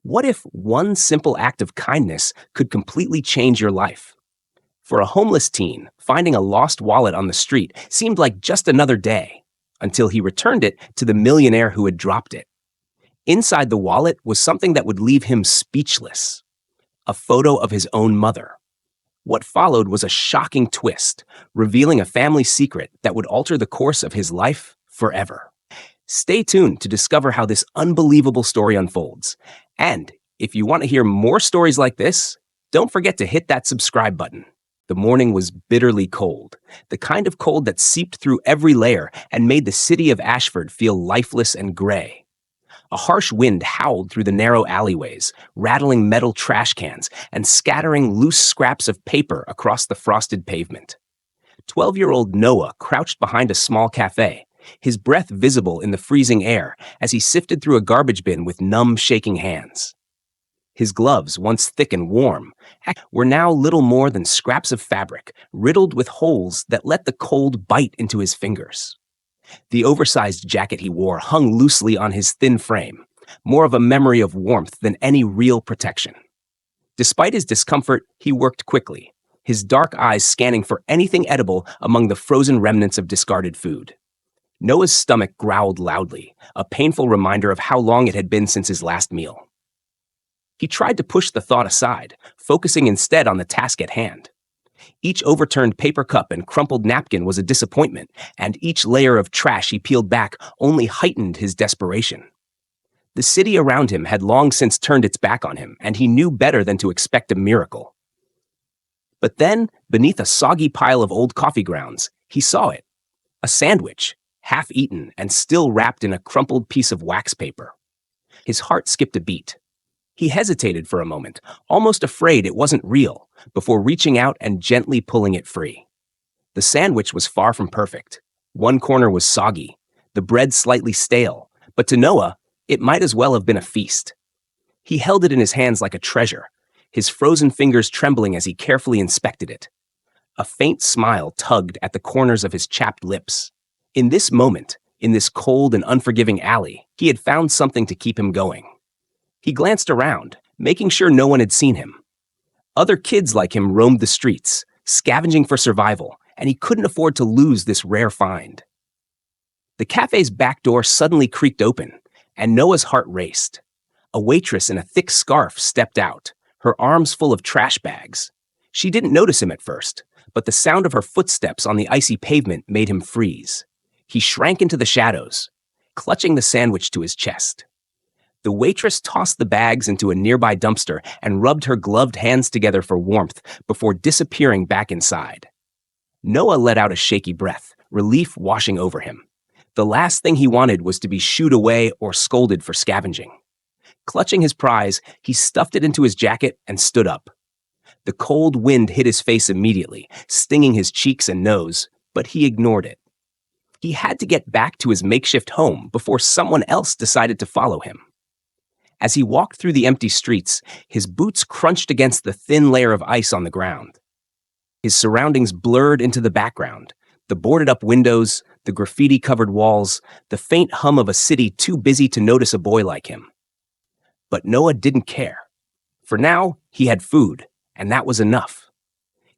What if one simple act of kindness could completely change your life? For a homeless teen, finding a lost wallet on the street seemed like just another day, until he returned it to the millionaire who had dropped it. Inside the wallet was something that would leave him speechless: a photo of his own mother. What followed was a shocking twist, revealing a family secret that would alter the course of his life forever. Stay tuned to discover how this unbelievable story unfolds. And if you want to hear more stories like this, don't forget to hit that subscribe button. The morning was bitterly cold, the kind of cold that seeped through every layer and made the city of Ashford feel lifeless and gray. A harsh wind howled through the narrow alleyways, rattling metal trash cans and scattering loose scraps of paper across the frosted pavement. 12-year-old Noah crouched behind a small cafe, his breath visible in the freezing air as he sifted through a garbage bin with numb, shaking hands. His gloves, once thick and warm, were now little more than scraps of fabric, riddled with holes that let the cold bite into his fingers. The oversized jacket he wore hung loosely on his thin frame, more of a memory of warmth than any real protection. Despite his discomfort, he worked quickly, his dark eyes scanning for anything edible among the frozen remnants of discarded food. Noah's stomach growled loudly, a painful reminder of how long it had been since his last meal. He tried to push the thought aside, focusing instead on the task at hand. Each overturned paper cup and crumpled napkin was a disappointment, and each layer of trash he peeled back only heightened his desperation. The city around him had long since turned its back on him, and he knew better than to expect a miracle. But then, beneath a soggy pile of old coffee grounds, he saw it: a sandwich, half-eaten and still wrapped in a crumpled piece of wax paper. His heart skipped a beat. He hesitated for a moment, almost afraid it wasn't real, before reaching out and gently pulling it free. The sandwich was far from perfect. One corner was soggy, the bread slightly stale, but to Noah, it might as well have been a feast. He held it in his hands like a treasure, his frozen fingers trembling as he carefully inspected it. A faint smile tugged at the corners of his chapped lips. In this moment, in this cold and unforgiving alley, he had found something to keep him going. He glanced around, making sure no one had seen him. Other kids like him roamed the streets, scavenging for survival, and he couldn't afford to lose this rare find. The cafe's back door suddenly creaked open, and Noah's heart raced. A waitress in a thick scarf stepped out, her arms full of trash bags. She didn't notice him at first, but the sound of her footsteps on the icy pavement made him freeze. He shrank into the shadows, clutching the sandwich to his chest. The waitress tossed the bags into a nearby dumpster and rubbed her gloved hands together for warmth before disappearing back inside. Noah let out a shaky breath, relief washing over him. The last thing he wanted was to be shooed away or scolded for scavenging. Clutching his prize, he stuffed it into his jacket and stood up. The cold wind hit his face immediately, stinging his cheeks and nose, but he ignored it. He had to get back to his makeshift home before someone else decided to follow him. As he walked through the empty streets, his boots crunched against the thin layer of ice on the ground. His surroundings blurred into the background: the boarded-up windows, the graffiti-covered walls, the faint hum of a city too busy to notice a boy like him. But Noah didn't care. For now, he had food, and that was enough.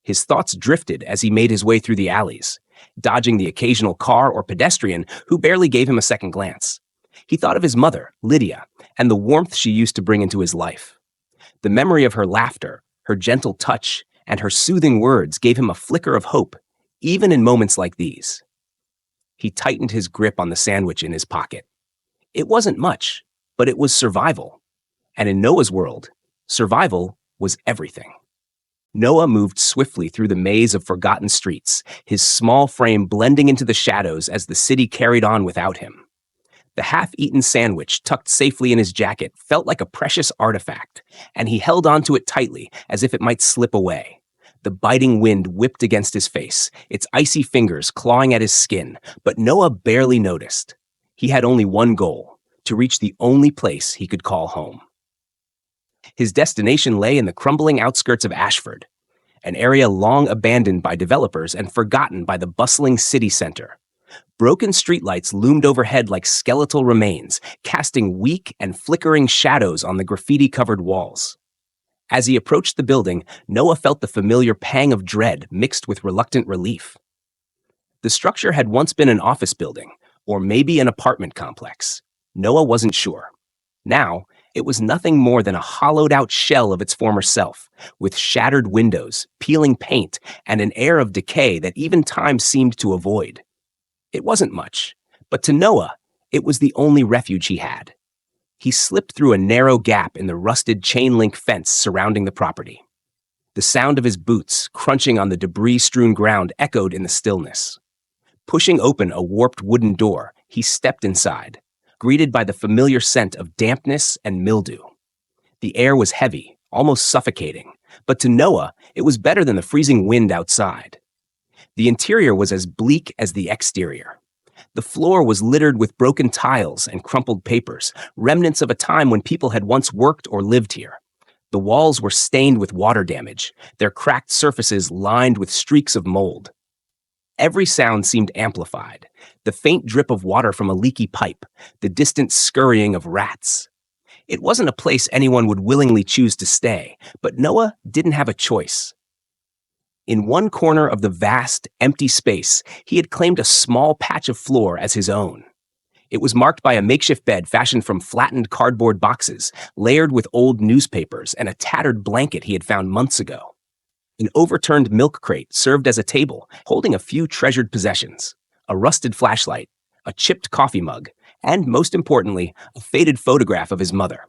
His thoughts drifted as he made his way through the alleys, dodging the occasional car or pedestrian who barely gave him a second glance. He thought of his mother, Lydia, and the warmth she used to bring into his life. The memory of her laughter, her gentle touch, and her soothing words gave him a flicker of hope, even in moments like these. He tightened his grip on the sandwich in his pocket. It wasn't much, but it was survival. And in Noah's world, survival was everything. Noah moved swiftly through the maze of forgotten streets, his small frame blending into the shadows as the city carried on without him. The half-eaten sandwich tucked safely in his jacket felt like a precious artifact, and he held onto it tightly as if it might slip away. The biting wind whipped against his face, its icy fingers clawing at his skin, but Noah barely noticed. He had only one goal: to reach the only place he could call home. His destination lay in the crumbling outskirts of Ashford, an area long abandoned by developers and forgotten by the bustling city center. Broken streetlights loomed overhead like skeletal remains, casting weak and flickering shadows on the graffiti-covered walls. As he approached the building, Noah felt the familiar pang of dread mixed with reluctant relief. The structure had once been an office building, or maybe an apartment complex. Noah wasn't sure. Now, it was nothing more than a hollowed-out shell of its former self, with shattered windows, peeling paint, and an air of decay that even time seemed to avoid. It wasn't much, but to Noah, it was the only refuge he had. He slipped through a narrow gap in the rusted chain-link fence surrounding the property. The sound of his boots crunching on the debris-strewn ground echoed in the stillness. Pushing open a warped wooden door, he stepped inside, greeted by the familiar scent of dampness and mildew. The air was heavy, almost suffocating, but to Noah, it was better than the freezing wind outside. The interior was as bleak as the exterior. The floor was littered with broken tiles and crumpled papers, remnants of a time when people had once worked or lived here. The walls were stained with water damage, their cracked surfaces lined with streaks of mold. Every sound seemed amplified, the faint drip of water from a leaky pipe, the distant scurrying of rats. It wasn't a place anyone would willingly choose to stay, but Noah didn't have a choice. In one corner of the vast, empty space, he had claimed a small patch of floor as his own. It was marked by a makeshift bed fashioned from flattened cardboard boxes, layered with old newspapers and a tattered blanket he had found months ago. An overturned milk crate served as a table, holding a few treasured possessions: a rusted flashlight, a chipped coffee mug, and, most importantly, a faded photograph of his mother.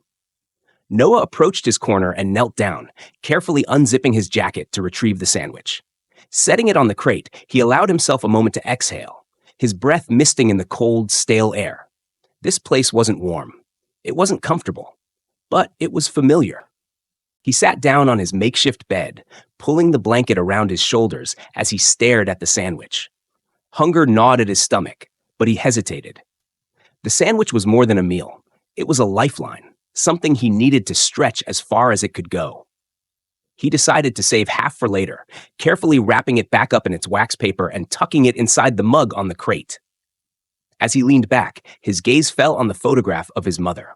Noah approached his corner and knelt down, carefully unzipping his jacket to retrieve the sandwich. Setting it on the crate, he allowed himself a moment to exhale, his breath misting in the cold, stale air. This place wasn't warm. It wasn't comfortable. But it was familiar. He sat down on his makeshift bed, pulling the blanket around his shoulders as he stared at the sandwich. Hunger gnawed at his stomach, but he hesitated. The sandwich was more than a meal. It was a lifeline, something he needed to stretch as far as it could go. He decided to save half for later, carefully wrapping it back up in its wax paper and tucking it inside the mug on the crate. As he leaned back, his gaze fell on the photograph of his mother.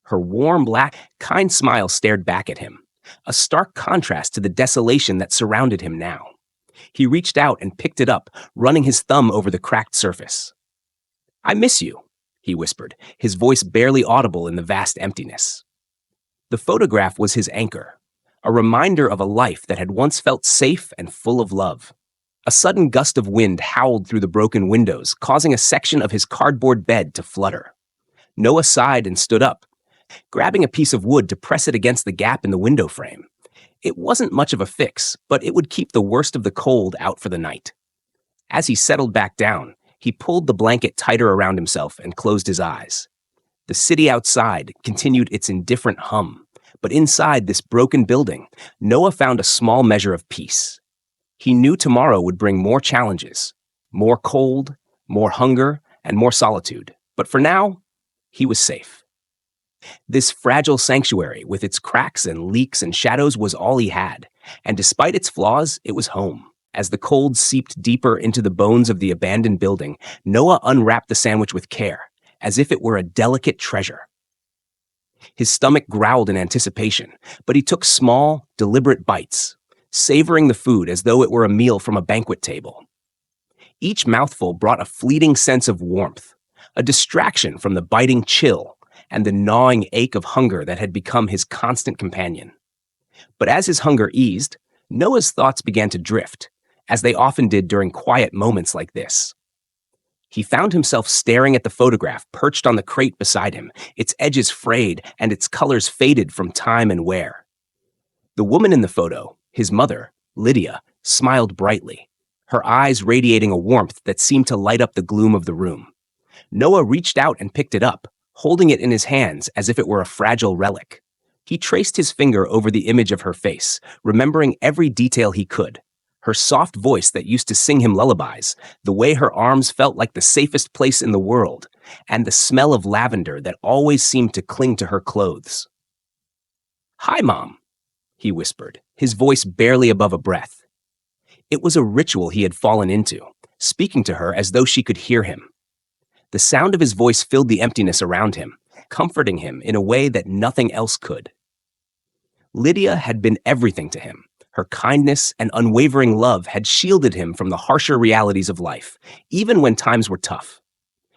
Her warm, black, kind smile stared back at him, a stark contrast to the desolation that surrounded him now. He reached out and picked it up, running his thumb over the cracked surface. "I miss you," he whispered, his voice barely audible in the vast emptiness. The photograph was his anchor, a reminder of a life that had once felt safe and full of love. A sudden gust of wind howled through the broken windows, causing a section of his cardboard bed to flutter. Noah sighed and stood up, grabbing a piece of wood to press it against the gap in the window frame. It wasn't much of a fix, but it would keep the worst of the cold out for the night. As he settled back down, he pulled the blanket tighter around himself and closed his eyes. The city outside continued its indifferent hum, but inside this broken building, Noah found a small measure of peace. He knew tomorrow would bring more challenges, more cold, more hunger, and more solitude. But for now, he was safe. This fragile sanctuary, with its cracks and leaks and shadows, was all he had, and despite its flaws, it was home. As the cold seeped deeper into the bones of the abandoned building, Noah unwrapped the sandwich with care, as if it were a delicate treasure. His stomach growled in anticipation, but he took small, deliberate bites, savoring the food as though it were a meal from a banquet table. Each mouthful brought a fleeting sense of warmth, a distraction from the biting chill and the gnawing ache of hunger that had become his constant companion. But as his hunger eased, Noah's thoughts began to drift, as they often did during quiet moments like this. He found himself staring at the photograph perched on the crate beside him, its edges frayed and its colors faded from time and wear. The woman in the photo, his mother, Lydia, smiled brightly, her eyes radiating a warmth that seemed to light up the gloom of the room. Noah reached out and picked it up, holding it in his hands as if it were a fragile relic. He traced his finger over the image of her face, remembering every detail he could. Her soft voice that used to sing him lullabies, the way her arms felt like the safest place in the world, and the smell of lavender that always seemed to cling to her clothes. "Hi, Mom," he whispered, his voice barely above a breath. It was a ritual he had fallen into, speaking to her as though she could hear him. The sound of his voice filled the emptiness around him, comforting him in a way that nothing else could. Lydia had been everything to him. Her kindness and unwavering love had shielded him from the harsher realities of life, even when times were tough.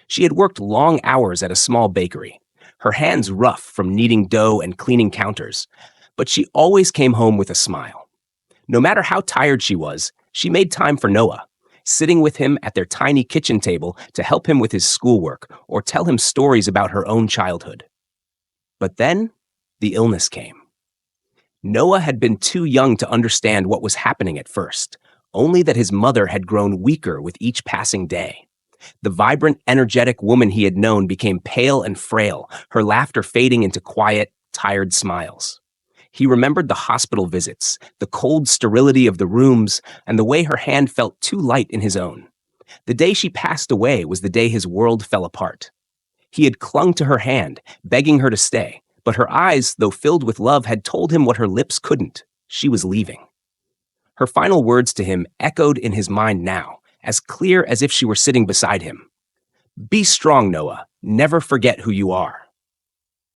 She had worked long hours at a small bakery, her hands rough from kneading dough and cleaning counters, but she always came home with a smile. No matter how tired she was, she made time for Noah, sitting with him at their tiny kitchen table to help him with his schoolwork or tell him stories about her own childhood. But then, the illness came. Noah had been too young to understand what was happening at first, only that his mother had grown weaker with each passing day. The vibrant, energetic woman he had known became pale and frail, her laughter fading into quiet, tired smiles. He remembered the hospital visits, the cold sterility of the rooms, and the way her hand felt too light in his own. The day she passed away was the day his world fell apart. He had clung to her hand, begging her to stay, but her eyes, though filled with love, had told him what her lips couldn't. She was leaving. Her final words to him echoed in his mind now, as clear as if she were sitting beside him. "Be strong, Noah. Never forget who you are."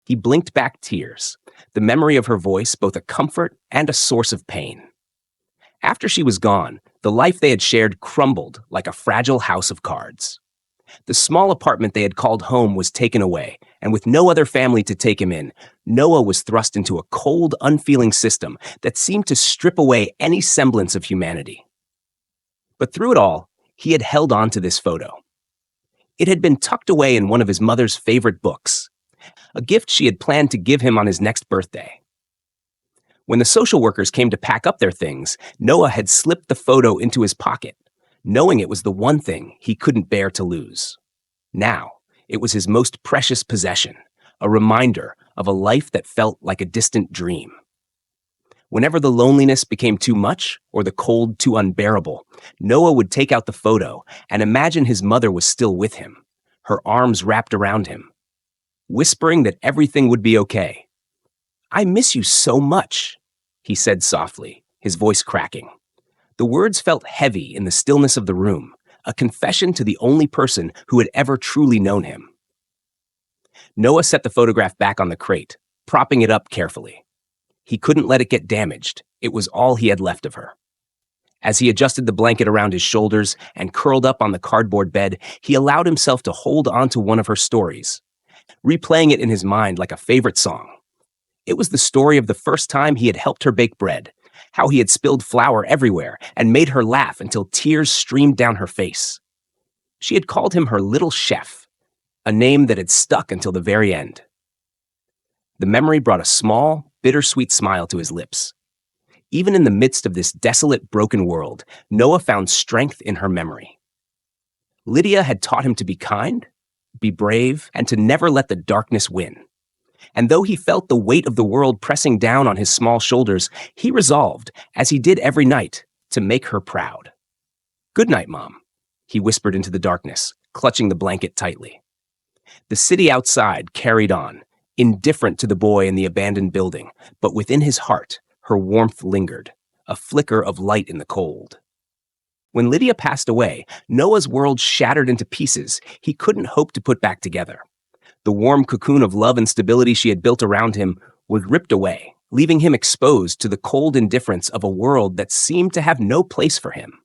He blinked back tears, the memory of her voice both a comfort and a source of pain. After she was gone, the life they had shared crumbled like a fragile house of cards. The small apartment they had called home was taken away, and with no other family to take him in, Noah was thrust into a cold, unfeeling system that seemed to strip away any semblance of humanity. But through it all, he had held on to this photo. It had been tucked away in one of his mother's favorite books, a gift she had planned to give him on his next birthday. When the social workers came to pack up their things, Noah had slipped the photo into his pocket, knowing it was the one thing he couldn't bear to lose. Now, it was his most precious possession, a reminder of a life that felt like a distant dream. Whenever the loneliness became too much or the cold too unbearable, Noah would take out the photo and imagine his mother was still with him, her arms wrapped around him, whispering that everything would be okay. "I miss you so much," he said softly, his voice cracking. The words felt heavy in the stillness of the room, a confession to the only person who had ever truly known him. Noah set the photograph back on the crate, propping it up carefully. He couldn't let it get damaged. It was all he had left of her. As he adjusted the blanket around his shoulders and curled up on the cardboard bed, he allowed himself to hold on to one of her stories, replaying it in his mind like a favorite song. It was the story of the first time he had helped her bake bread, how he had spilled flour everywhere and made her laugh until tears streamed down her face. She had called him her little chef, a name that had stuck until the very end. The memory brought a small, bittersweet smile to his lips. Even in the midst of this desolate, broken world, Noah found strength in her memory. Lydia had taught him to be kind, be brave, and to never let the darkness win. And though he felt the weight of the world pressing down on his small shoulders, he resolved, as he did every night, to make her proud. "Good night, Mom," he whispered into the darkness, clutching the blanket tightly. The city outside carried on, indifferent to the boy in the abandoned building, but within his heart, her warmth lingered, a flicker of light in the cold. When Lydia passed away, Noah's world shattered into pieces he couldn't hope to put back together. The warm cocoon of love and stability she had built around him was ripped away, leaving him exposed to the cold indifference of a world that seemed to have no place for him.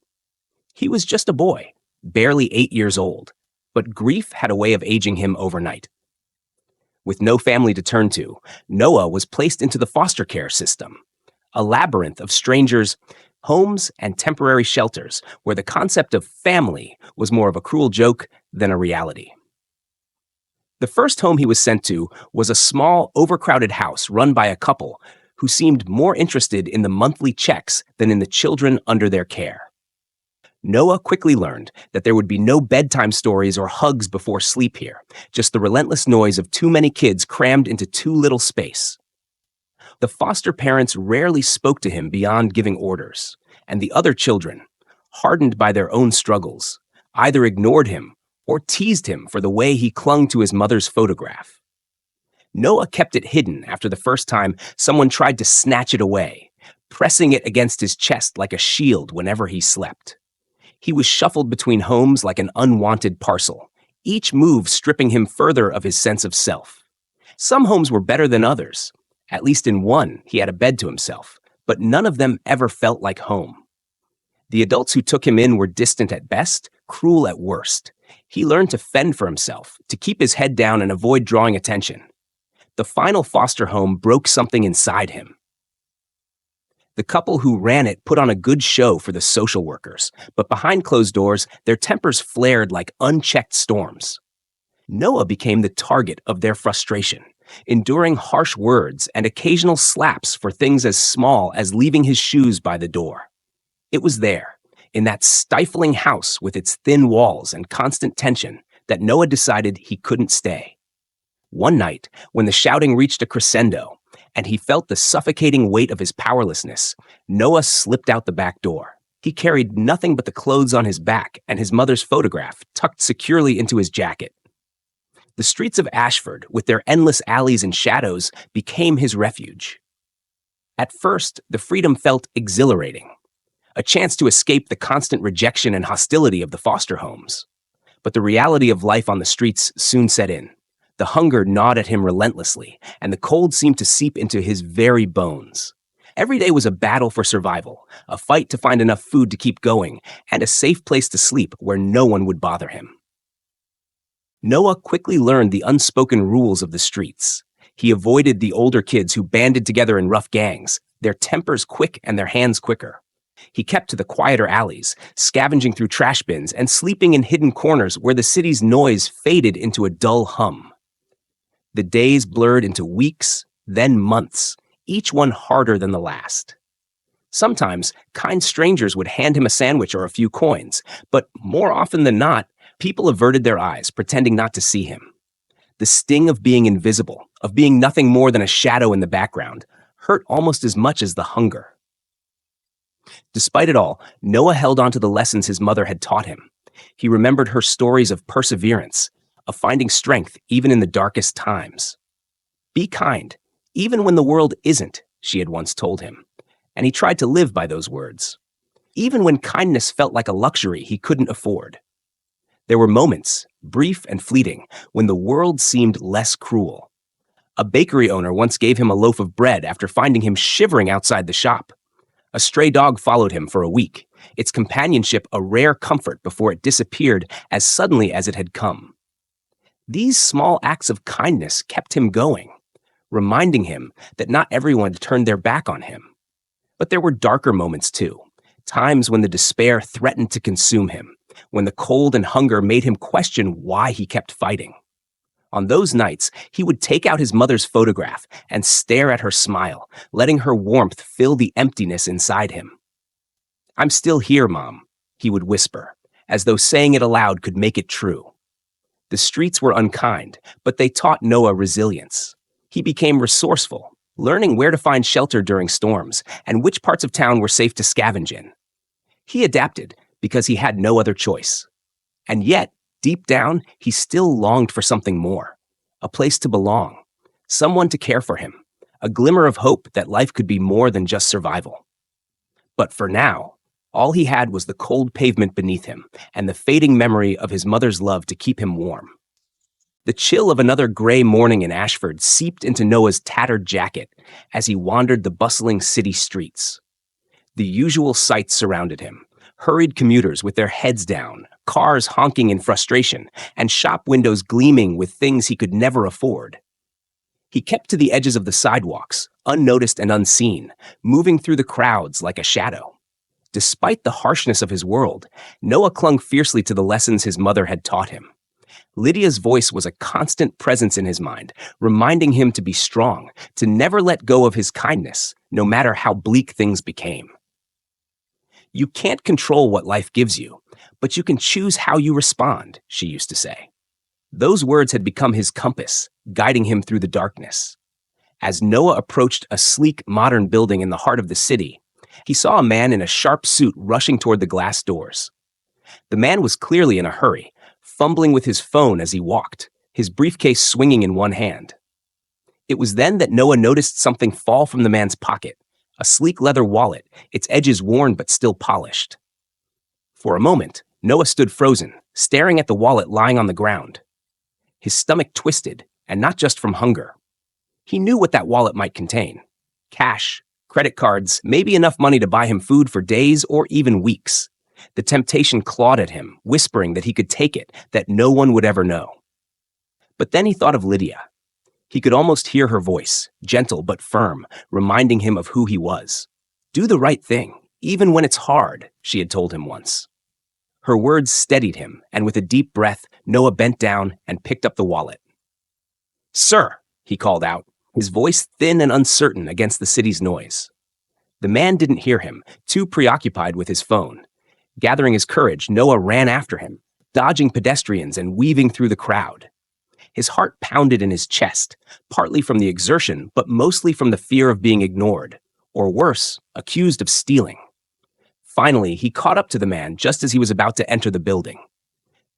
He was just a boy, barely 8 years old, but grief had a way of aging him overnight. With no family to turn to, Noah was placed into the foster care system, a labyrinth of strangers, homes, and temporary shelters where the concept of family was more of a cruel joke than a reality. The first home he was sent to was a small, overcrowded house run by a couple who seemed more interested in the monthly checks than in the children under their care. Noah quickly learned that there would be no bedtime stories or hugs before sleep here, just the relentless noise of too many kids crammed into too little space. The foster parents rarely spoke to him beyond giving orders, and the other children, hardened by their own struggles, either ignored him or teased him for the way he clung to his mother's photograph. Noah kept it hidden after the first time someone tried to snatch it away, pressing it against his chest like a shield whenever he slept. He was shuffled between homes like an unwanted parcel, each move stripping him further of his sense of self. Some homes were better than others. At least in one, he had a bed to himself, but none of them ever felt like home. The adults who took him in were distant at best, cruel at worst. He learned to fend for himself, to keep his head down and avoid drawing attention. The final foster home broke something inside him. The couple who ran it put on a good show for the social workers, but behind closed doors, their tempers flared like unchecked storms. Noah became the target of their frustration, enduring harsh words and occasional slaps for things as small as leaving his shoes by the door. It was there, in that stifling house with its thin walls and constant tension, that Noah decided he couldn't stay. One night, when the shouting reached a crescendo, and he felt the suffocating weight of his powerlessness, Noah slipped out the back door. He carried nothing but the clothes on his back and his mother's photograph tucked securely into his jacket. The streets of Ashford, with their endless alleys and shadows, became his refuge. At first, the freedom felt exhilarating, a chance to escape the constant rejection and hostility of the foster homes. But the reality of life on the streets soon set in. The hunger gnawed at him relentlessly, and the cold seemed to seep into his very bones. Every day was a battle for survival, a fight to find enough food to keep going, and a safe place to sleep where no one would bother him. Noah quickly learned the unspoken rules of the streets. He avoided the older kids who banded together in rough gangs, their tempers quick and their hands quicker. He kept to the quieter alleys, scavenging through trash bins and sleeping in hidden corners where the city's noise faded into a dull hum. The days blurred into weeks, then months, each one harder than the last. Sometimes, kind strangers would hand him a sandwich or a few coins, but more often than not, people averted their eyes, pretending not to see him. The sting of being invisible, of being nothing more than a shadow in the background, hurt almost as much as the hunger. Despite it all, Noah held on to the lessons his mother had taught him. He remembered her stories of perseverance, of finding strength even in the darkest times. Be kind, even when the world isn't, she had once told him, and he tried to live by those words. Even when kindness felt like a luxury he couldn't afford. There were moments, brief and fleeting, when the world seemed less cruel. A bakery owner once gave him a loaf of bread after finding him shivering outside the shop. A stray dog followed him for a week, its companionship a rare comfort before it disappeared as suddenly as it had come. These small acts of kindness kept him going, reminding him that not everyone turned their back on him. But there were darker moments too, times when the despair threatened to consume him, when the cold and hunger made him question why he kept fighting. On those nights, he would take out his mother's photograph and stare at her smile, letting her warmth fill the emptiness inside him. "I'm still here, Mom," he would whisper, as though saying it aloud could make it true. The streets were unkind, but they taught Noah resilience. He became resourceful, learning where to find shelter during storms and which parts of town were safe to scavenge in. He adapted because he had no other choice. And yet, deep down, he still longed for something more. A place to belong, someone to care for him, a glimmer of hope that life could be more than just survival. But for now, all he had was the cold pavement beneath him and the fading memory of his mother's love to keep him warm. The chill of another gray morning in Ashford seeped into Noah's tattered jacket as he wandered the bustling city streets. The usual sights surrounded him: hurried commuters with their heads down, cars honking in frustration, and shop windows gleaming with things he could never afford. He kept to the edges of the sidewalks, unnoticed and unseen, moving through the crowds like a shadow. Despite the harshness of his world, Noah clung fiercely to the lessons his mother had taught him. Lydia's voice was a constant presence in his mind, reminding him to be strong, to never let go of his kindness, no matter how bleak things became. "You can't control what life gives you, but you can choose how you respond," she used to say. Those words had become his compass, guiding him through the darkness. As Noah approached a sleek, modern building in the heart of the city, he saw a man in a sharp suit rushing toward the glass doors. The man was clearly in a hurry, fumbling with his phone as he walked, his briefcase swinging in one hand. It was then that Noah noticed something fall from the man's pocket, a sleek leather wallet, its edges worn but still polished. For a moment, Noah stood frozen, staring at the wallet lying on the ground. His stomach twisted, and not just from hunger. He knew what that wallet might contain: cash, credit cards, maybe enough money to buy him food for days or even weeks. The temptation clawed at him, whispering that he could take it, that no one would ever know. But then he thought of Lydia. He could almost hear her voice, gentle but firm, reminding him of who he was. "Do the right thing, even when it's hard," she had told him once. Her words steadied him, and with a deep breath, Noah bent down and picked up the wallet. "Sir," he called out, his voice thin and uncertain against the city's noise. The man didn't hear him, too preoccupied with his phone. Gathering his courage, Noah ran after him, dodging pedestrians and weaving through the crowd. His heart pounded in his chest, partly from the exertion, but mostly from the fear of being ignored, or worse, accused of stealing. Finally, he caught up to the man just as he was about to enter the building.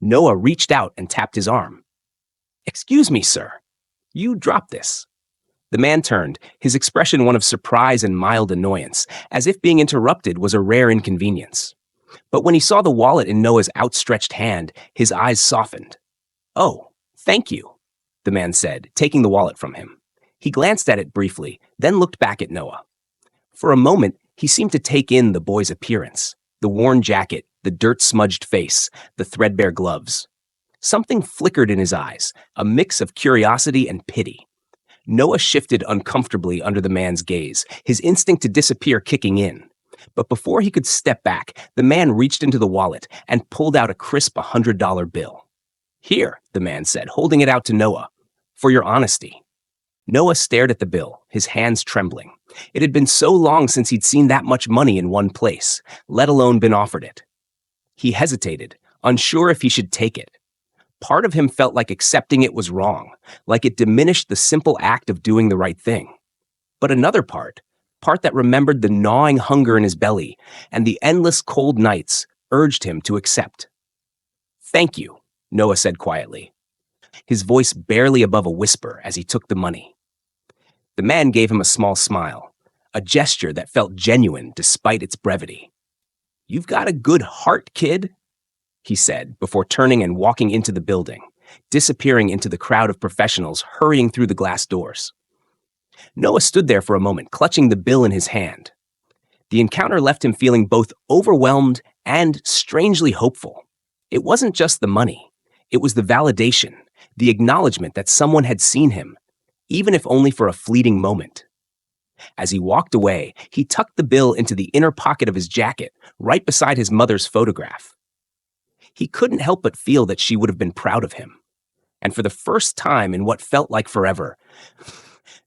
Noah reached out and tapped his arm. "Excuse me, sir. You dropped this." The man turned, his expression one of surprise and mild annoyance, as if being interrupted was a rare inconvenience. But when he saw the wallet in Noah's outstretched hand, his eyes softened. "Oh, thank you," the man said, taking the wallet from him. He glanced at it briefly, then looked back at Noah. For a moment, he seemed to take in the boy's appearance: the worn jacket, the dirt-smudged face, the threadbare gloves. Something flickered in his eyes, a mix of curiosity and pity. Noah shifted uncomfortably under the man's gaze, his instinct to disappear kicking in. But before he could step back, the man reached into the wallet and pulled out a crisp $100 bill. "Here," the man said, holding it out to Noah, "for your honesty." Noah stared at the bill, his hands trembling. It had been so long since he'd seen that much money in one place, let alone been offered it. He hesitated, unsure if he should take it. Part of him felt like accepting it was wrong, like it diminished the simple act of doing the right thing. But another part that remembered the gnawing hunger in his belly and the endless cold nights, urged him to accept. "Thank you," Noah said quietly, his voice barely above a whisper as he took the money. The man gave him a small smile, a gesture that felt genuine despite its brevity. "You've got a good heart, kid," he said before turning and walking into the building, disappearing into the crowd of professionals hurrying through the glass doors. Noah stood there for a moment, clutching the bill in his hand. The encounter left him feeling both overwhelmed and strangely hopeful. It wasn't just the money. It was the validation, the acknowledgement that someone had seen him, even if only for a fleeting moment. As he walked away, he tucked the bill into the inner pocket of his jacket, right beside his mother's photograph. He couldn't help but feel that she would have been proud of him. And for the first time in what felt like forever,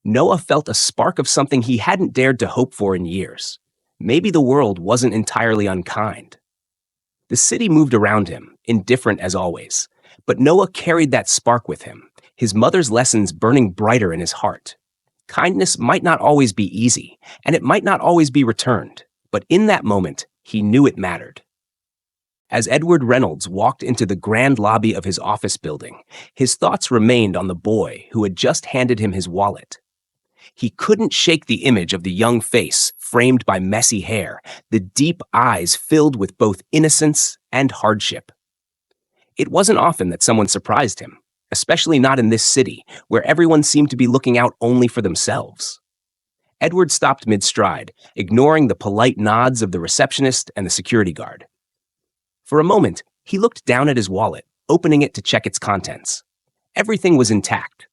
Noah felt a spark of something he hadn't dared to hope for in years. Maybe the world wasn't entirely unkind. The city moved around him, indifferent as always. But Noah carried that spark with him, his mother's lessons burning brighter in his heart. Kindness might not always be easy, and it might not always be returned. But in that moment, he knew it mattered. As Edward Reynolds walked into the grand lobby of his office building, his thoughts remained on the boy who had just handed him his wallet. He couldn't shake the image of the young face framed by messy hair, the deep eyes filled with both innocence and hardship. It wasn't often that someone surprised him, especially not in this city, where everyone seemed to be looking out only for themselves. Edward stopped mid-stride, ignoring the polite nods of the receptionist and the security guard. For a moment, he looked down at his wallet, opening it to check its contents. Everything was intact: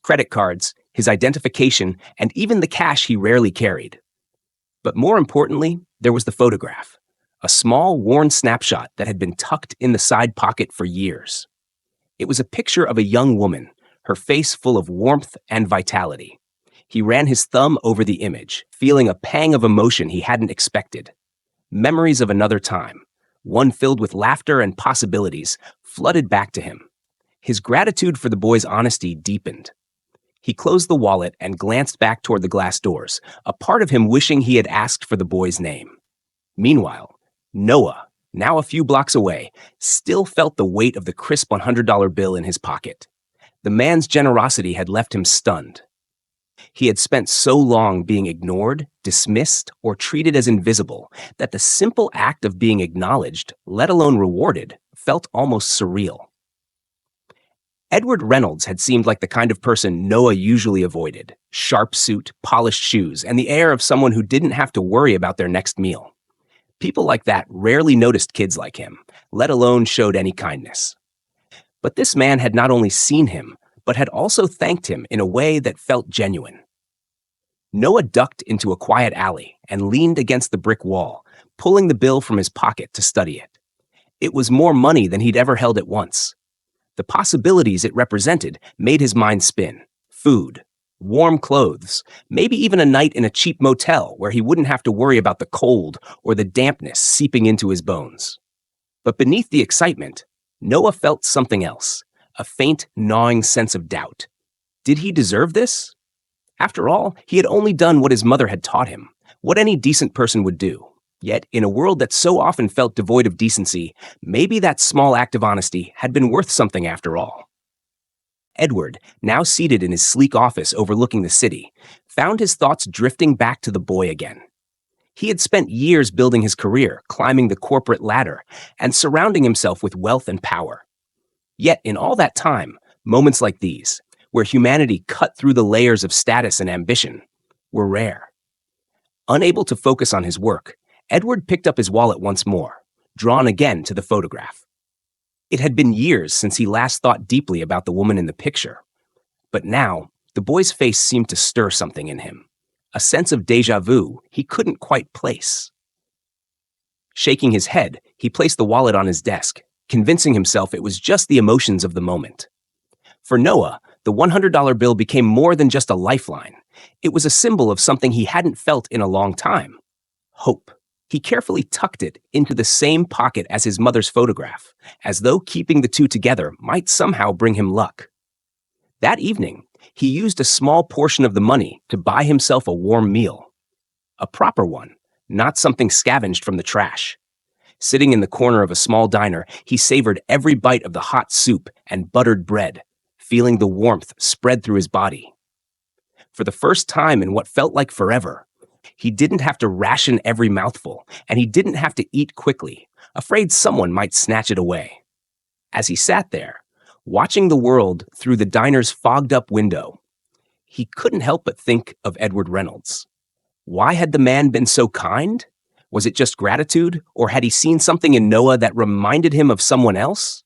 credit cards, his identification, and even the cash he rarely carried. But more importantly, there was the photograph, a small, worn snapshot that had been tucked in the side pocket for years. It was a picture of a young woman, her face full of warmth and vitality. He ran his thumb over the image, feeling a pang of emotion he hadn't expected. Memories of another time, one filled with laughter and possibilities, flooded back to him. His gratitude for the boy's honesty deepened. He closed the wallet and glanced back toward the glass doors, a part of him wishing he had asked for the boy's name. Meanwhile, Noah, now a few blocks away, still felt the weight of the crisp $100 bill in his pocket. The man's generosity had left him stunned. He had spent so long being ignored, dismissed, or treated as invisible that the simple act of being acknowledged, let alone rewarded, felt almost surreal. Edward Reynolds had seemed like the kind of person Noah usually avoided: sharp suit, polished shoes, and the air of someone who didn't have to worry about their next meal. People like that rarely noticed kids like him, let alone showed any kindness. But this man had not only seen him, but had also thanked him in a way that felt genuine. Noah ducked into a quiet alley and leaned against the brick wall, pulling the bill from his pocket to study it. It was more money than he'd ever held at once. The possibilities it represented made his mind spin. Food, warm clothes, maybe even a night in a cheap motel where he wouldn't have to worry about the cold or the dampness seeping into his bones. But beneath the excitement, Noah felt something else, a faint, gnawing sense of doubt. Did he deserve this? After all, he had only done what his mother had taught him, what any decent person would do. Yet, in a world that so often felt devoid of decency, maybe that small act of honesty had been worth something after all. Edward, now seated in his sleek office overlooking the city, found his thoughts drifting back to the boy again. He had spent years building his career, climbing the corporate ladder, and surrounding himself with wealth and power. Yet, in all that time, moments like these, where humanity cut through the layers of status and ambition, were rare. Unable to focus on his work, Edward picked up his wallet once more, drawn again to the photograph. It had been years since he last thought deeply about the woman in the picture. But now, the boy's face seemed to stir something in him, a sense of déjà vu he couldn't quite place. Shaking his head, he placed the wallet on his desk, convincing himself it was just the emotions of the moment. For Noah, the $100 bill became more than just a lifeline. It was a symbol of something he hadn't felt in a long time: hope. He carefully tucked it into the same pocket as his mother's photograph, as though keeping the two together might somehow bring him luck. That evening, he used a small portion of the money to buy himself a warm meal. A proper one, not something scavenged from the trash. Sitting in the corner of a small diner, he savored every bite of the hot soup and buttered bread, feeling the warmth spread through his body. For the first time in what felt like forever, he didn't have to ration every mouthful, and he didn't have to eat quickly, afraid someone might snatch it away. As he sat there, watching the world through the diner's fogged-up window, he couldn't help but think of Edward Reynolds. Why had the man been so kind? Was it just gratitude, or had he seen something in Noah that reminded him of someone else?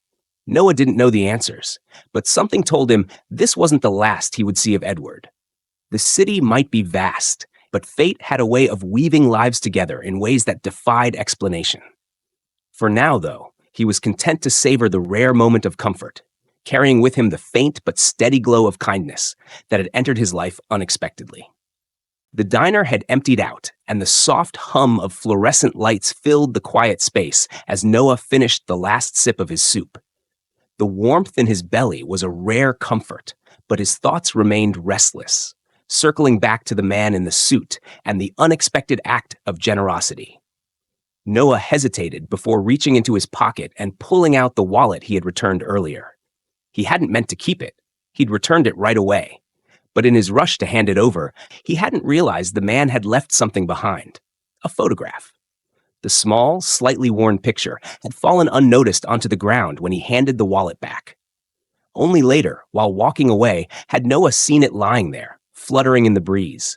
Noah didn't know the answers, but something told him this wasn't the last he would see of Edward. The city might be vast, but fate had a way of weaving lives together in ways that defied explanation. For now, though, he was content to savor the rare moment of comfort, carrying with him the faint but steady glow of kindness that had entered his life unexpectedly. The diner had emptied out, and the soft hum of fluorescent lights filled the quiet space as Noah finished the last sip of his soup. The warmth in his belly was a rare comfort, but his thoughts remained restless, circling back to the man in the suit and the unexpected act of generosity. Noah hesitated before reaching into his pocket and pulling out the wallet he had returned earlier. He hadn't meant to keep it. He'd returned it right away. But in his rush to hand it over, he hadn't realized the man had left something behind: a photograph. The small, slightly worn picture had fallen unnoticed onto the ground when he handed the wallet back. Only later, while walking away, had Noah seen it lying there, fluttering in the breeze.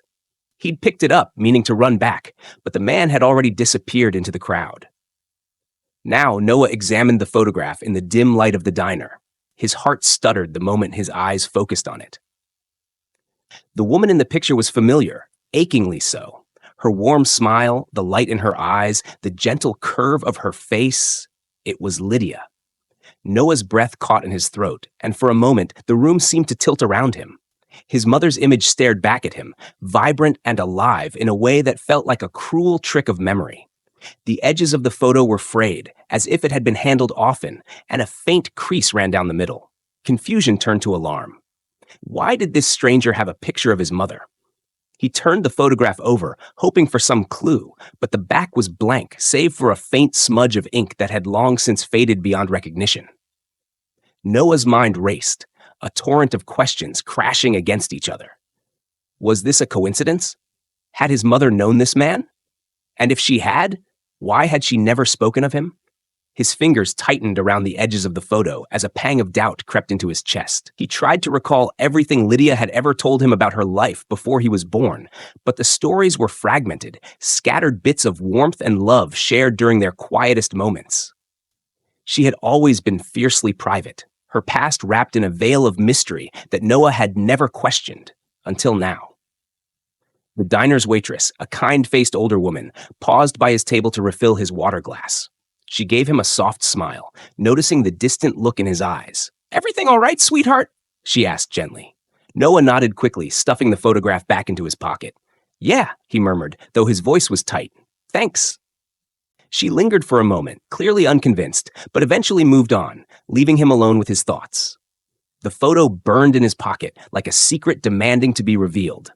He'd picked it up, meaning to run back, but the man had already disappeared into the crowd. Now Noah examined the photograph in the dim light of the diner. His heart stuttered the moment his eyes focused on it. The woman in the picture was familiar, achingly so. Her warm smile, the light in her eyes, the gentle curve of her face. It was Lydia. Noah's breath caught in his throat, and for a moment, the room seemed to tilt around him. His mother's image stared back at him, vibrant and alive in a way that felt like a cruel trick of memory. The edges of the photo were frayed, as if it had been handled often, and a faint crease ran down the middle. Confusion turned to alarm. Why did this stranger have a picture of his mother? He turned the photograph over, hoping for some clue, but the back was blank, save for a faint smudge of ink that had long since faded beyond recognition. Noah's mind raced, a torrent of questions crashing against each other. Was this a coincidence? Had his mother known this man? And if she had, why had she never spoken of him? His fingers tightened around the edges of the photo as a pang of doubt crept into his chest. He tried to recall everything Lydia had ever told him about her life before he was born, but the stories were fragmented, scattered bits of warmth and love shared during their quietest moments. She had always been fiercely private, her past wrapped in a veil of mystery that Noah had never questioned, until now. The diner's waitress, a kind-faced older woman, paused by his table to refill his water glass. She gave him a soft smile, noticing the distant look in his eyes. "Everything all right, sweetheart?" she asked gently. Noah nodded quickly, stuffing the photograph back into his pocket. "Yeah," he murmured, though his voice was tight. "Thanks." She lingered for a moment, clearly unconvinced, but eventually moved on, leaving him alone with his thoughts. The photo burned in his pocket, like a secret demanding to be revealed.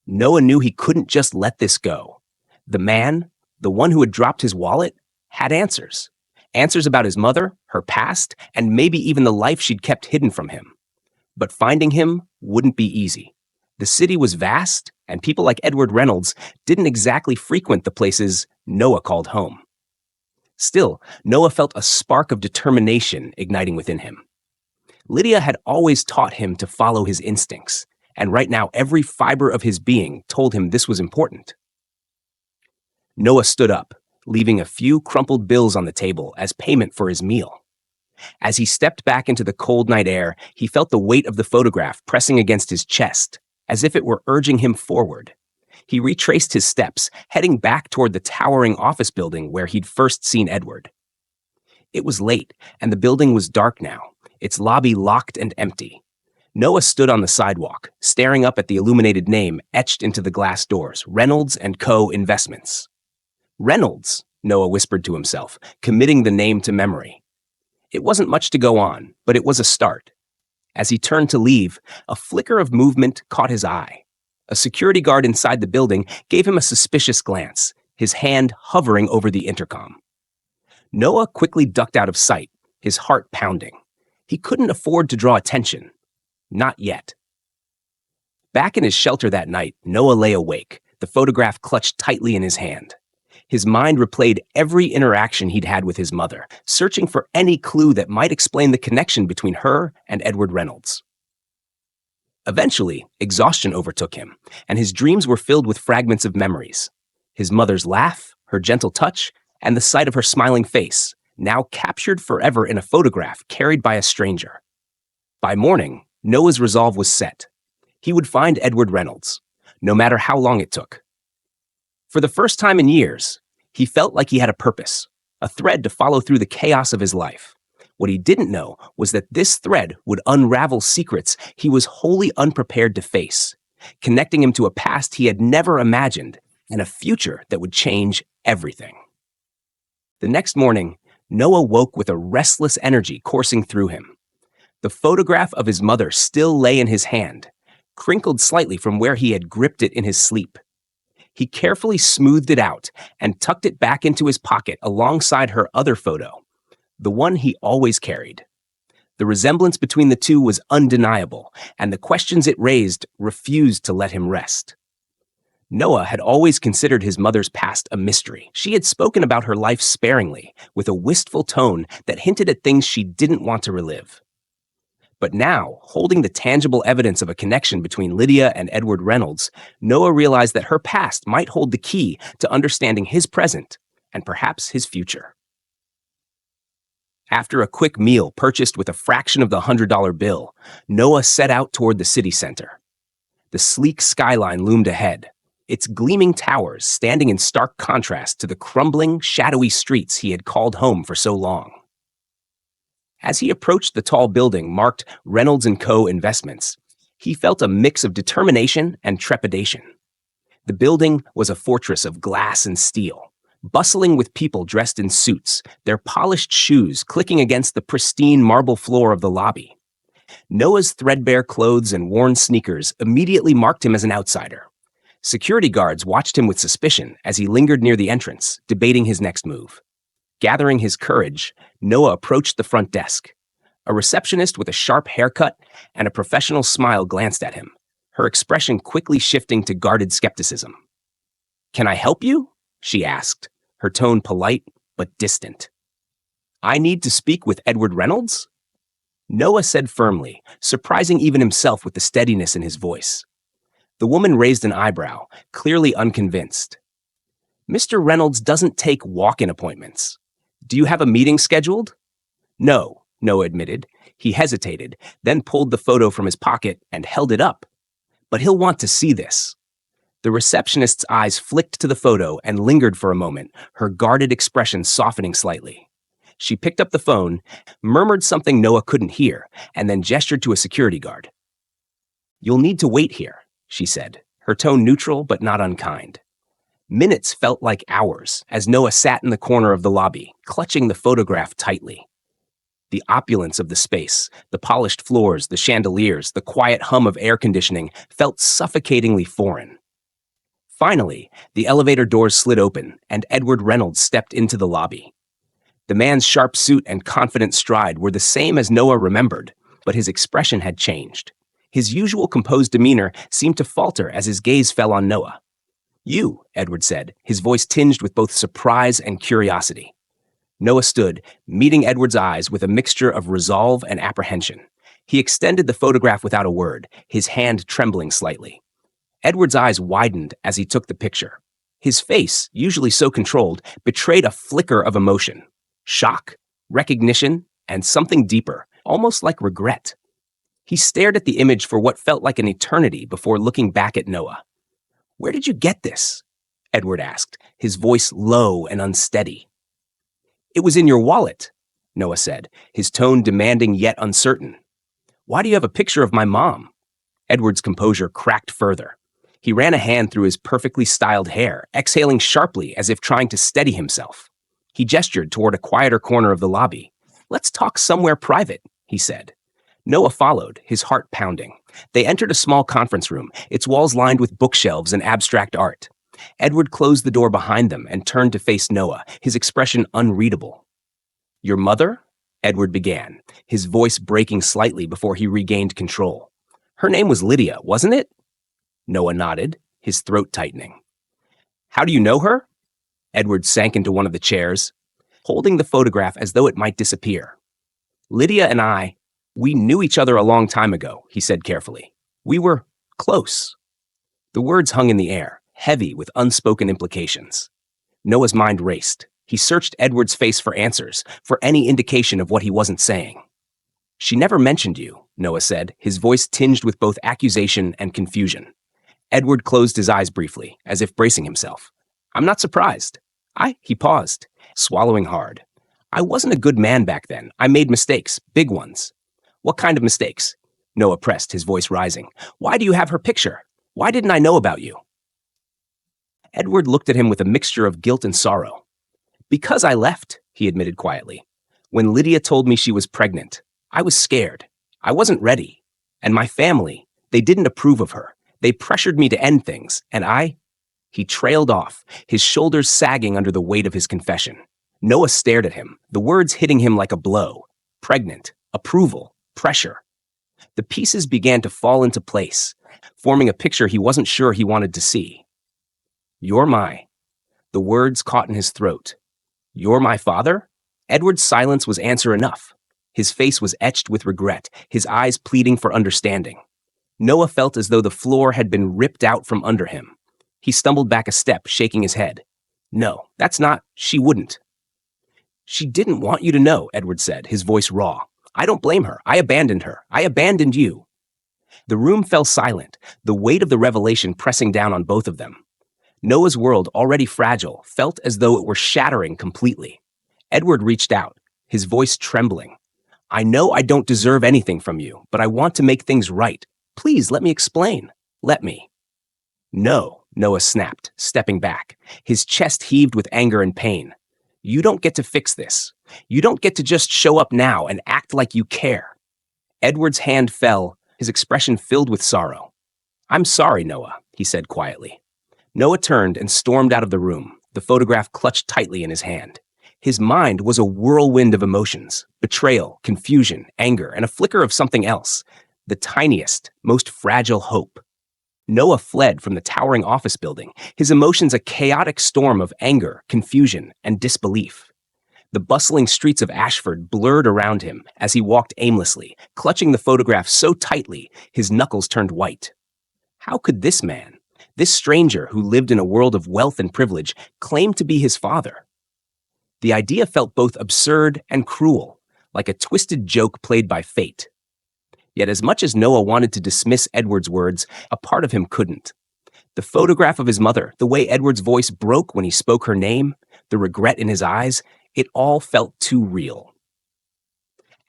Noah knew he couldn't just let this go. The man, the one who had dropped his wallet, had answers. Answers about his mother, her past, and maybe even the life she'd kept hidden from him. But finding him wouldn't be easy. The city was vast, and people like Edward Reynolds didn't exactly frequent the places Noah called home. Still, Noah felt a spark of determination igniting within him. Lydia had always taught him to follow his instincts, and right now every fiber of his being told him this was important. Noah stood up, leaving a few crumpled bills on the table as payment for his meal. As he stepped back into the cold night air, he felt the weight of the photograph pressing against his chest, as if it were urging him forward. He retraced his steps, heading back toward the towering office building where he'd first seen Edward. It was late, and the building was dark now, its lobby locked and empty. Noah stood on the sidewalk, staring up at the illuminated name etched into the glass doors, Reynolds & Co. Investments. Reynolds, Noah whispered to himself, committing the name to memory. It wasn't much to go on, but it was a start. As he turned to leave, a flicker of movement caught his eye. A security guard inside the building gave him a suspicious glance, his hand hovering over the intercom. Noah quickly ducked out of sight, his heart pounding. He couldn't afford to draw attention. Not yet. Back in his shelter that night, Noah lay awake, the photograph clutched tightly in his hand. His mind replayed every interaction he'd had with his mother, searching for any clue that might explain the connection between her and Edward Reynolds. Eventually, exhaustion overtook him, and his dreams were filled with fragments of memories. His mother's laugh, her gentle touch, and the sight of her smiling face, now captured forever in a photograph carried by a stranger. By morning, Noah's resolve was set. He would find Edward Reynolds, no matter how long it took. For the first time in years, he felt like he had a purpose, a thread to follow through the chaos of his life. What he didn't know was that this thread would unravel secrets he was wholly unprepared to face, connecting him to a past he had never imagined and a future that would change everything. The next morning, Noah woke with a restless energy coursing through him. The photograph of his mother still lay in his hand, crinkled slightly from where he had gripped it in his sleep. He carefully smoothed it out and tucked it back into his pocket alongside her other photo, the one he always carried. The resemblance between the two was undeniable, and the questions it raised refused to let him rest. Noah had always considered his mother's past a mystery. She had spoken about her life sparingly, with a wistful tone that hinted at things she didn't want to relive. But now, holding the tangible evidence of a connection between Lydia and Edward Reynolds, Noah realized that her past might hold the key to understanding his present and perhaps his future. After a quick meal purchased with a fraction of the $100 bill, Noah set out toward the city center. The sleek skyline loomed ahead, its gleaming towers standing in stark contrast to the crumbling, shadowy streets he had called home for so long. As he approached the tall building marked Reynolds & Co. Investments, he felt a mix of determination and trepidation. The building was a fortress of glass and steel, bustling with people dressed in suits, their polished shoes clicking against the pristine marble floor of the lobby. Noah's threadbare clothes and worn sneakers immediately marked him as an outsider. Security guards watched him with suspicion as he lingered near the entrance, debating his next move. Gathering his courage, Noah approached the front desk. A receptionist with a sharp haircut and a professional smile glanced at him. her expression quickly shifting to guarded skepticism. "Can I help you?" she asked, her tone polite but distant. "I need to speak with Edward Reynolds?" Noah said firmly, surprising even himself with the steadiness in his voice. The woman raised an eyebrow, clearly unconvinced. "Mr. Reynolds doesn't take walk-in appointments. Do you have a meeting scheduled?" "No," Noah admitted. He hesitated, then pulled the photo from his pocket and held it up. "But he'll want to see this." The receptionist's eyes flicked to the photo and lingered for a moment, her guarded expression softening slightly. She picked up the phone, murmured something Noah couldn't hear, and then gestured to a security guard. "You'll need to wait here," she said, her tone neutral but not unkind. Minutes felt like hours as Noah sat in the corner of the lobby, clutching the photograph tightly. The opulence of the space, the polished floors, the chandeliers, the quiet hum of air conditioning felt suffocatingly foreign. Finally, the elevator doors slid open, and Edward Reynolds stepped into the lobby. The man's sharp suit and confident stride were the same as Noah remembered, but his expression had changed. His usual composed demeanor seemed to falter as his gaze fell on Noah. "You," Edward said, his voice tinged with both surprise and curiosity. Noah stood, meeting Edward's eyes with a mixture of resolve and apprehension. He extended the photograph without a word, his hand trembling slightly. Edward's eyes widened as he took the picture. His face, usually so controlled, betrayed a flicker of emotion. Shock, recognition, and something deeper, almost like regret. He stared at the image for what felt like an eternity before looking back at Noah. "Where did you get this?" Edward asked, his voice low and unsteady. "It was in your wallet," Noah said, his tone demanding yet uncertain. "Why do you have a picture of my mom?" Edward's composure cracked further. He ran a hand through his perfectly styled hair, exhaling sharply as if trying to steady himself. He gestured toward a quieter corner of the lobby. "Let's talk somewhere private," he said. Noah followed, his heart pounding. They entered a small conference room, its walls lined with bookshelves and abstract art. Edward closed the door behind them and turned to face Noah, his expression unreadable. "Your mother?" Edward began, his voice breaking slightly before he regained control. "Her name was Lydia, wasn't it?" Noah nodded, his throat tightening. "How do you know her?" Edward sank into one of the chairs, holding the photograph as though it might disappear. "Lydia and we knew each other a long time ago," he said carefully. "We were close." The words hung in the air, heavy with unspoken implications. Noah's mind raced. He searched Edward's face for answers, for any indication of what he wasn't saying. "She never mentioned you," Noah said, his voice tinged with both accusation and confusion. Edward closed his eyes briefly, as if bracing himself. "I'm not surprised." He paused, swallowing hard. "I wasn't a good man back then. I made mistakes, big ones." "What kind of mistakes?" Noah pressed, his voice rising. "Why do you have her picture? Why didn't I know about you?" Edward looked at him with a mixture of guilt and sorrow. "Because I left," he admitted quietly. "When Lydia told me she was pregnant, I was scared. I wasn't ready. And my family, they didn't approve of her. They pressured me to end things, and He trailed off, his shoulders sagging under the weight of his confession. Noah stared at him, the words hitting him like a blow. Pregnant, approval, pressure. The pieces began to fall into place, forming a picture he wasn't sure he wanted to see. "You're my..." The words caught in his throat. "You're my father?" Edward's silence was answer enough. His face was etched with regret, his eyes pleading for understanding. Noah felt as though the floor had been ripped out from under him. He stumbled back a step, shaking his head. "No, that's not... She wouldn't." "She didn't want you to know," Edward said, his voice raw. "I don't blame her. I abandoned her. I abandoned you." The room fell silent, the weight of the revelation pressing down on both of them. Noah's world, already fragile, felt as though it were shattering completely. Edward reached out, his voice trembling. "I know I don't deserve anything from you, but I want to make things right. Please let me explain. Let me." "No," Noah snapped, stepping back. His chest heaved with anger and pain. "You don't get to fix this. You don't get to just show up now and act like you care." Edward's hand fell, his expression filled with sorrow. "I'm sorry, Noah," he said quietly. Noah turned and stormed out of the room, the photograph clutched tightly in his hand. His mind was a whirlwind of emotions, betrayal, confusion, anger, and a flicker of something else, the tiniest, most fragile hope. Noah fled from the towering office building, his emotions a chaotic storm of anger, confusion, and disbelief. The bustling streets of Ashford blurred around him as he walked aimlessly, clutching the photograph so tightly his knuckles turned white. How could this man, this stranger who lived in a world of wealth and privilege, claim to be his father? The idea felt both absurd and cruel, like a twisted joke played by fate. Yet as much as Noah wanted to dismiss Edward's words, a part of him couldn't. The photograph of his mother, the way Edward's voice broke when he spoke her name, the regret in his eyes, it all felt too real.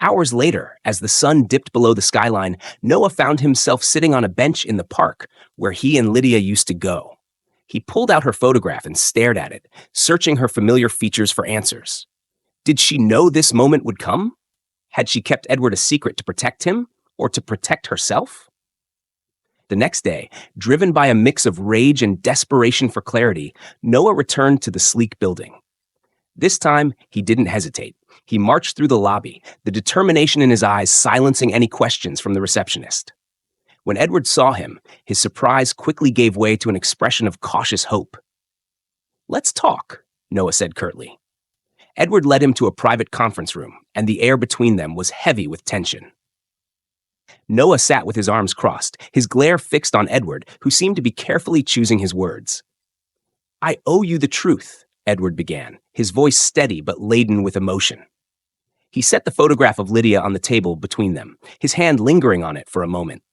Hours later, as the sun dipped below the skyline, Noah found himself sitting on a bench in the park where he and Lydia used to go. He pulled out her photograph and stared at it, searching her familiar features for answers. Did she know this moment would come? Had she kept Edward a secret to protect him, or to protect herself? The next day, driven by a mix of rage and desperation for clarity, Noah returned to the sleek building. This time, he didn't hesitate. He marched through the lobby, the determination in his eyes silencing any questions from the receptionist. When Edward saw him, his surprise quickly gave way to an expression of cautious hope. "Let's talk," Noah said curtly. Edward led him to a private conference room, and the air between them was heavy with tension. Noah sat with his arms crossed, his glare fixed on Edward, who seemed to be carefully choosing his words. "I owe you the truth," Edward began, his voice steady but laden with emotion. He set the photograph of Lydia on the table between them, his hand lingering on it for a moment.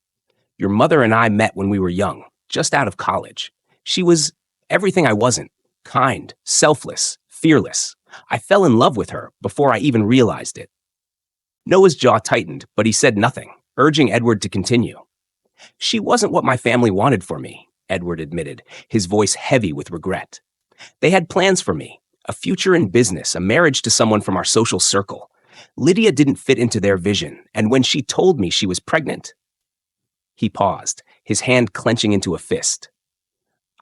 "Your mother and I met when we were young, just out of college. She was everything I wasn't, kind, selfless, fearless. I fell in love with her before I even realized it." Noah's jaw tightened, but he said nothing, urging Edward to continue. "She wasn't what my family wanted for me," Edward admitted, his voice heavy with regret. "They had plans for me, a future in business, a marriage to someone from our social circle. Lydia didn't fit into their vision, and when she told me she was pregnant..." He paused, his hand clenching into a fist.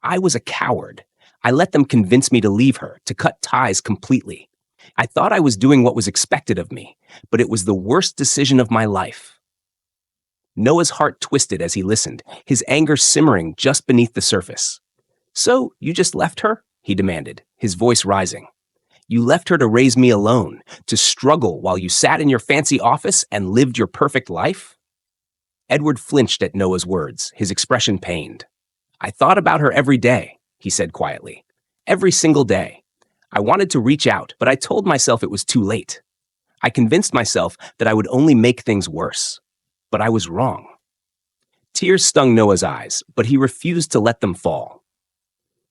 "I was a coward. I let them convince me to leave her, to cut ties completely. I thought I was doing what was expected of me, but it was the worst decision of my life." Noah's heart twisted as he listened, his anger simmering just beneath the surface. "So, you just left her?" he demanded, his voice rising. "You left her to raise me alone, to struggle while you sat in your fancy office and lived your perfect life?" Edward flinched at Noah's words, his expression pained. "I thought about her every day," he said quietly. "Every single day. I wanted to reach out, but I told myself it was too late. I convinced myself that I would only make things worse. But I was wrong." Tears stung Noah's eyes, but he refused to let them fall.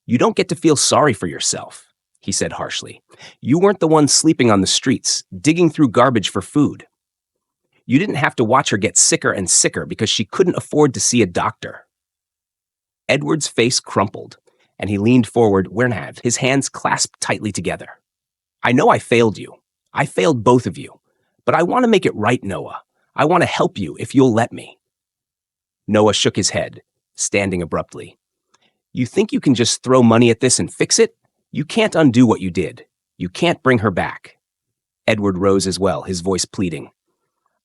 "You don't get to feel sorry for yourself," he said harshly. "You weren't the one sleeping on the streets, digging through garbage for food. You didn't have to watch her get sicker and sicker because she couldn't afford to see a doctor." Edward's face crumpled, and he leaned forward, his hands clasped tightly together. "I know I failed you. I failed both of you. But I want to make it right, Noah. I want to help you if you'll let me." Noah shook his head, standing abruptly. "You think you can just throw money at this and fix it? You can't undo what you did. You can't bring her back." Edward rose as well, his voice pleading.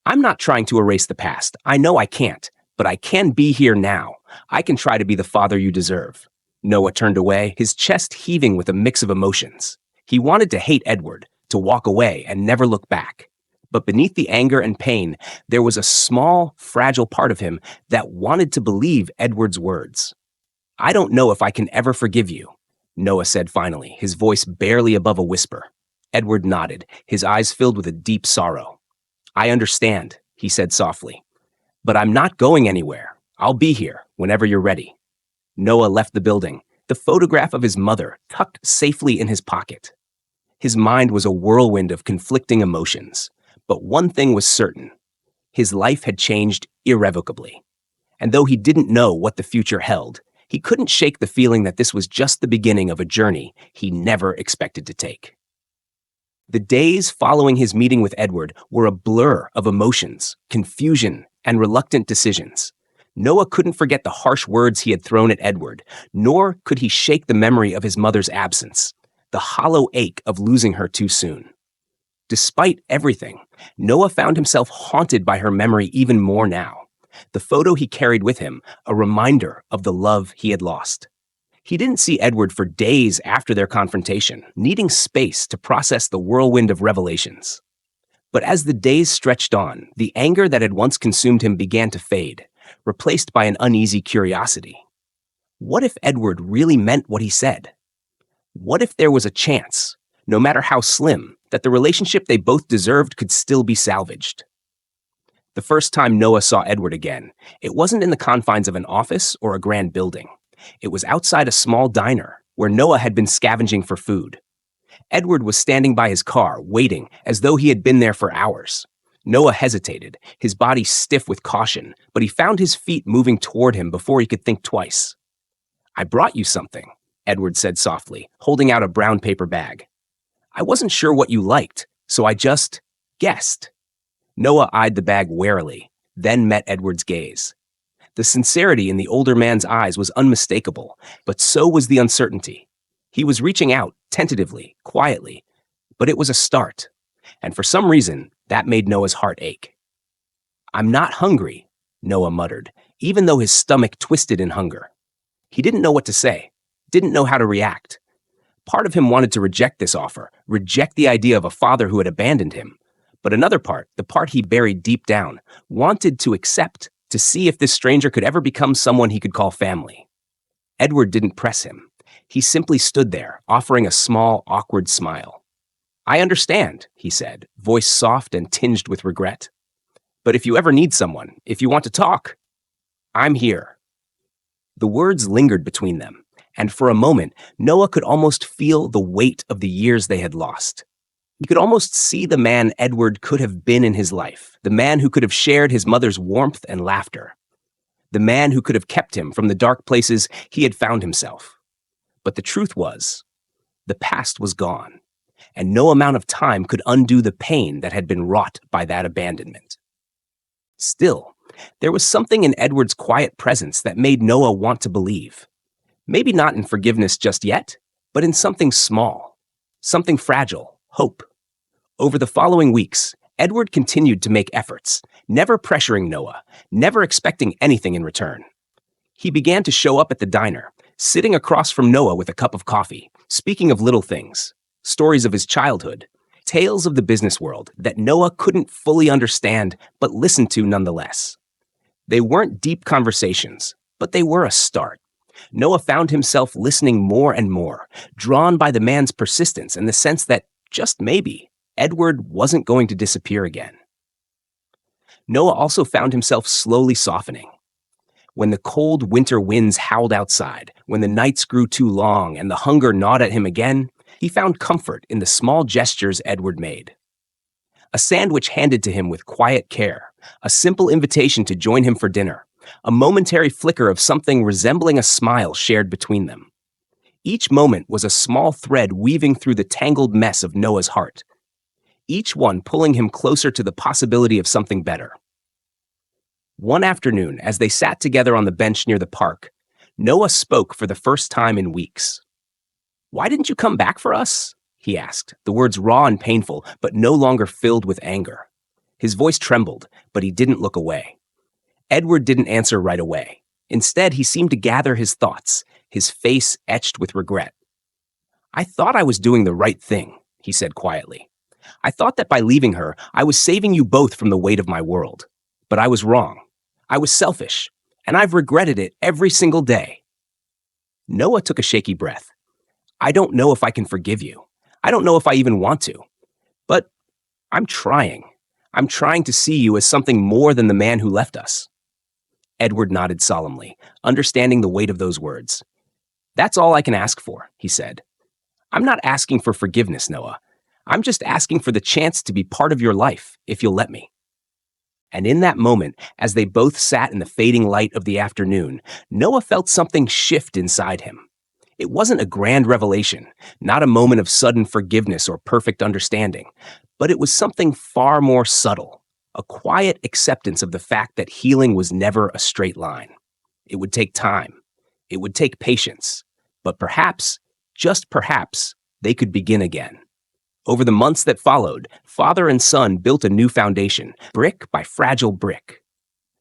"I'm not trying to erase the past. I know I can't, but I can be here now. I can try to be the father you deserve." Noah turned away, his chest heaving with a mix of emotions. He wanted to hate Edward, to walk away and never look back. But beneath the anger and pain, there was a small, fragile part of him that wanted to believe Edward's words. "I don't know if I can ever forgive you," Noah said finally, his voice barely above a whisper. Edward nodded, his eyes filled with a deep sorrow. "I understand," he said softly. "But I'm not going anywhere. I'll be here whenever you're ready." Noah left the building, the photograph of his mother tucked safely in his pocket. His mind was a whirlwind of conflicting emotions. But one thing was certain. His life had changed irrevocably. And though he didn't know what the future held, he couldn't shake the feeling that this was just the beginning of a journey he never expected to take. The days following his meeting with Edward were a blur of emotions, confusion, and reluctant decisions. Noah couldn't forget the harsh words he had thrown at Edward, nor could he shake the memory of his mother's absence, the hollow ache of losing her too soon. Despite everything, Noah found himself haunted by her memory even more now. the photo he carried with him, a reminder of the love he had lost. He didn't see Edward for days after their confrontation, needing space to process the whirlwind of revelations. But as the days stretched on, the anger that had once consumed him began to fade, replaced by an uneasy curiosity. What if Edward really meant what he said? What if there was a chance, no matter how slim, that the relationship they both deserved could still be salvaged? The first time Noah saw Edward again, it wasn't in the confines of an office or a grand building. It was outside a small diner where Noah had been scavenging for food. Edward was standing by his car, waiting as though he had been there for hours. Noah hesitated, his body stiff with caution, but he found his feet moving toward him before he could think twice. "I brought you something," Edward said softly, holding out a brown paper bag. "I wasn't sure what you liked, so I just guessed." Noah eyed the bag warily, then met Edward's gaze. The sincerity in the older man's eyes was unmistakable, but so was the uncertainty. He was reaching out, tentatively, quietly, but it was a start, and for some reason, that made Noah's heart ache. "I'm not hungry," Noah muttered, even though his stomach twisted in hunger. He didn't know what to say, didn't know how to react. Part of him wanted to reject this offer, reject the idea of a father who had abandoned him. But another part, the part he buried deep down, wanted to accept, to see if this stranger could ever become someone he could call family. Edward didn't press him. He simply stood there, offering a small, awkward smile. "I understand," he said, voice soft and tinged with regret. "But if you ever need someone, if you want to talk, I'm here." The words lingered between them, and for a moment, Noah could almost feel the weight of the years they had lost. He could almost see the man Edward could have been in his life, the man who could have shared his mother's warmth and laughter, the man who could have kept him from the dark places he had found himself. But the truth was, the past was gone, and no amount of time could undo the pain that had been wrought by that abandonment. Still, there was something in Edward's quiet presence that made Noah want to believe. Maybe not in forgiveness just yet, but in something small, something fragile, hope. Over the following weeks, Edward continued to make efforts, never pressuring Noah, never expecting anything in return. He began to show up at the diner, sitting across from Noah with a cup of coffee, speaking of little things, stories of his childhood, tales of the business world that Noah couldn't fully understand but listened to nonetheless. They weren't deep conversations, but they were a start. Noah found himself listening more and more, drawn by the man's persistence and the sense that, just maybe, Edward wasn't going to disappear again. Noah also found himself slowly softening. When the cold winter winds howled outside, when the nights grew too long and the hunger gnawed at him again, he found comfort in the small gestures Edward made. A sandwich handed to him with quiet care, a simple invitation to join him for dinner, a momentary flicker of something resembling a smile shared between them. Each moment was a small thread weaving through the tangled mess of Noah's heart, each one pulling him closer to the possibility of something better. One afternoon, as they sat together on the bench near the park, Noah spoke for the first time in weeks. "Why didn't you come back for us?" he asked, the words raw and painful, but no longer filled with anger. His voice trembled, but he didn't look away. Edward didn't answer right away. Instead, he seemed to gather his thoughts, his face etched with regret. "I thought I was doing the right thing," he said quietly. "I thought that by leaving her, I was saving you both from the weight of my world. But I was wrong. I was selfish, and I've regretted it every single day." Noah took a shaky breath. "I don't know if I can forgive you. I don't know if I even want to. But I'm trying. I'm trying to see you as something more than the man who left us." Edward nodded solemnly, understanding the weight of those words. "That's all I can ask for," he said. "I'm not asking for forgiveness, Noah. I'm just asking for the chance to be part of your life, if you'll let me." And in that moment, as they both sat in the fading light of the afternoon, Noah felt something shift inside him. It wasn't a grand revelation, not a moment of sudden forgiveness or perfect understanding, but it was something far more subtle, a quiet acceptance of the fact that healing was never a straight line. It would take time. It would take patience. But perhaps, just perhaps, they could begin again. Over the months that followed, father and son built a new foundation, brick by fragile brick.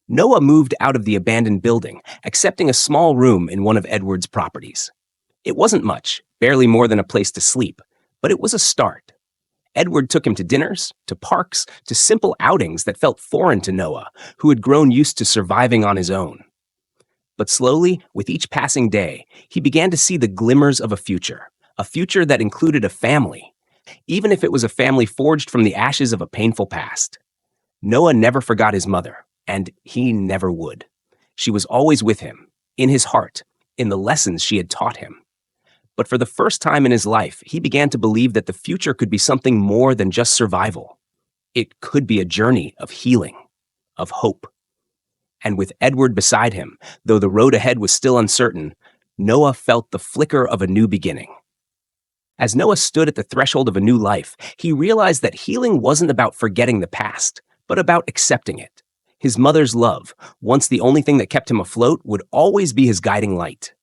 Noah moved out of the abandoned building, accepting a small room in one of Edward's properties. It wasn't much, barely more than a place to sleep, but it was a start. Edward took him to dinners, to parks, to simple outings that felt foreign to Noah, who had grown used to surviving on his own. But slowly, with each passing day, he began to see the glimmers of a future that included a family, even if it was a family forged from the ashes of a painful past. Noah never forgot his mother, and he never would. She was always with him, in his heart, in the lessons she had taught him. But for the first time in his life, he began to believe that the future could be something more than just survival. It could be a journey of healing, of hope. And with Edward beside him, though the road ahead was still uncertain, Noah felt the flicker of a new beginning. As Noah stood at the threshold of a new life, he realized that healing wasn't about forgetting the past, but about accepting it. His mother's love, once the only thing that kept him afloat, would always be his guiding light.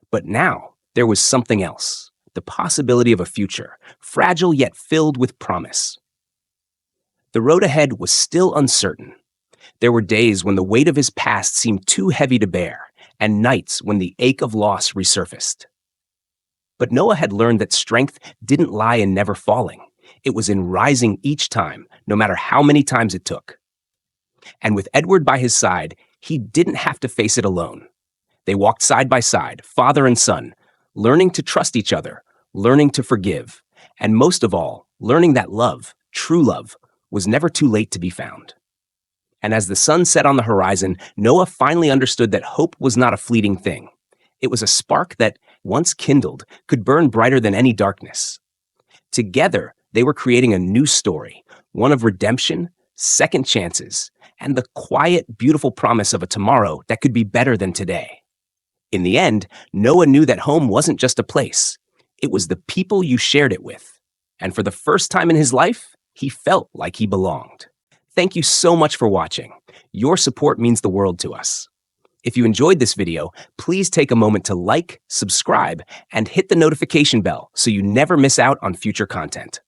But now, there was something else, the possibility of a future, fragile yet filled with promise. The road ahead was still uncertain. There were days when the weight of his past seemed too heavy to bear, and nights when the ache of loss resurfaced. But Noah had learned that strength didn't lie in never falling. It was in rising each time, no matter how many times it took. And with Edward by his side, he didn't have to face it alone. They walked side by side, father and son, learning to trust each other, learning to forgive, and most of all, learning that love, true love, was never too late to be found. And as the sun set on the horizon, Noah finally understood that hope was not a fleeting thing. It was a spark that, once kindled, could burn brighter than any darkness. Together, they were creating a new story, one of redemption, second chances, and the quiet, beautiful promise of a tomorrow that could be better than today. In the end, Noah knew that home wasn't just a place. It was the people you shared it with. And for the first time in his life, he felt like he belonged. Thank you so much for watching. Your support means the world to us. If you enjoyed this video, please take a moment to like, subscribe, and hit the notification bell so you never miss out on future content.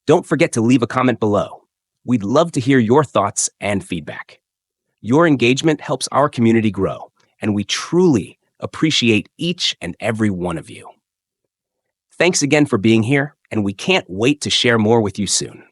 Don't forget to leave a comment below. We'd love to hear your thoughts and feedback. Your engagement helps our community grow, and we truly appreciate each and every one of you. Thanks again for being here, and we can't wait to share more with you soon.